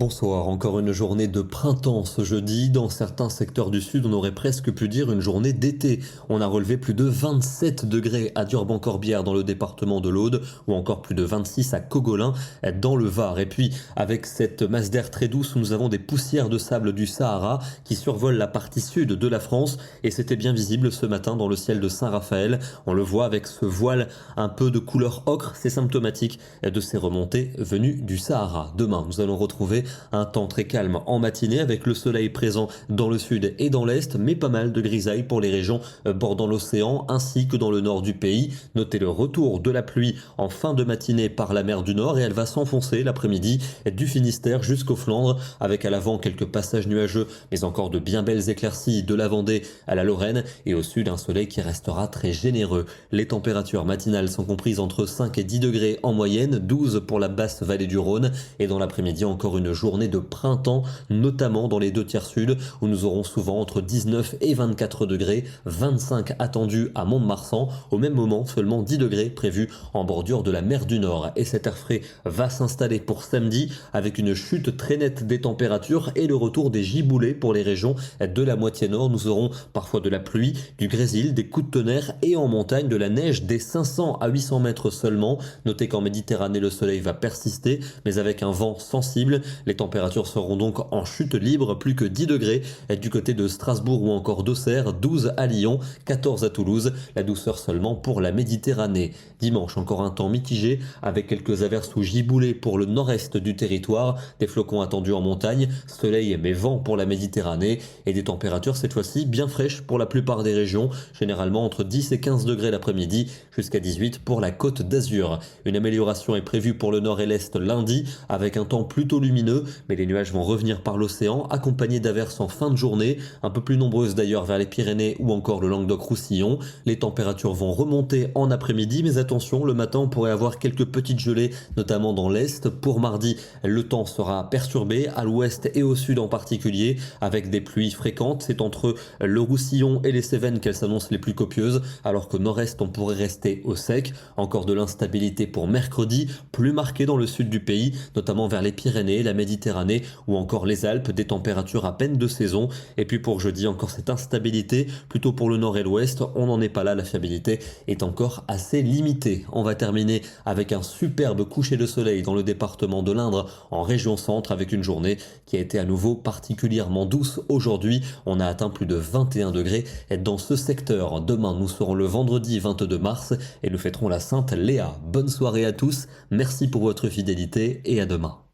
Bonsoir, encore une journée de printemps ce jeudi. Dans certains secteurs du sud, on aurait presque pu dire une journée d'été. On a relevé plus de 27 degrés à Durban-Corbière dans le département de l'Aude ou encore plus de 26 à Cogolin dans le Var. Et puis avec cette masse d'air très douce, nous avons des poussières de sable du Sahara qui survolent la partie sud de la France et c'était bien visible ce matin dans le ciel de Saint-Raphaël. On le voit avec ce voile un peu de couleur ocre, c'est symptomatique de ces remontées venues du Sahara. Demain, nous allons retrouver un temps très calme en matinée avec le soleil présent dans le sud et dans l'est, mais pas mal de grisailles pour les régions bordant l'océan ainsi que dans le nord du pays. Notez le retour de la pluie en fin de matinée par la mer du Nord et elle va s'enfoncer l'après-midi du Finistère jusqu'aux Flandres avec à l'avant quelques passages nuageux mais encore de bien belles éclaircies de la Vendée à la Lorraine et au sud un soleil qui restera très généreux. Les températures matinales sont comprises entre 5 et 10 degrés en moyenne, 12 pour la basse vallée du Rhône et dans l'après-midi encore une journée de printemps, notamment dans les deux tiers sud, où nous aurons souvent entre 19 et 24 degrés, 25 attendus à Mont-de-Marsan, au même moment seulement 10 degrés prévus en bordure de la mer du Nord. Et cet air frais va s'installer pour samedi, avec une chute très nette des températures et le retour des giboulées pour les régions de la moitié nord. Nous aurons parfois de la pluie, du grésil, des coups de tonnerre et en montagne de la neige des 500 à 800 mètres seulement. Notez qu'en Méditerranée, le soleil va persister, mais avec un vent sensible. Les températures seront donc en chute libre, plus que 10 degrés du côté de Strasbourg ou encore d'Auxerre, 12 à Lyon, 14 à Toulouse, la douceur seulement pour la Méditerranée. Dimanche, encore un temps mitigé avec quelques averses ou giboulées pour le nord-est du territoire, des flocons attendus en montagne, soleil mais vent pour la Méditerranée et des températures cette fois-ci bien fraîches pour la plupart des régions, généralement entre 10 et 15 degrés l'après-midi jusqu'à 18 pour la Côte d'Azur. Une amélioration est prévue pour le nord et l'est lundi avec un temps plutôt lumineux, mais les nuages vont revenir par l'océan, accompagnés d'averses en fin de journée, un peu plus nombreuses d'ailleurs vers les Pyrénées ou encore le Languedoc-Roussillon. Les températures vont remonter en après-midi, mais attention, le matin on pourrait avoir quelques petites gelées, notamment dans l'est. Pour mardi, le temps sera perturbé, à l'ouest et au sud en particulier, avec des pluies fréquentes. C'est entre le Roussillon et les Cévennes qu'elles s'annoncent les plus copieuses, alors qu'au nord-est on pourrait rester au sec. Encore de l'instabilité pour mercredi, plus marquée dans le sud du pays, notamment vers les Pyrénées, la Méditerranée ou encore les Alpes, des températures à peine de saison. Et puis pour jeudi, encore cette instabilité, plutôt pour le nord et l'ouest, on n'en est pas là, la fiabilité est encore assez limitée. On va terminer avec un superbe coucher de soleil dans le département de l'Indre, en région centre, avec une journée qui a été à nouveau particulièrement douce aujourd'hui. On a atteint plus de 21 degrés dans ce secteur. Demain, nous serons le vendredi 22 mars et nous fêterons la Sainte Léa. Bonne soirée à tous, merci pour votre fidélité et à demain.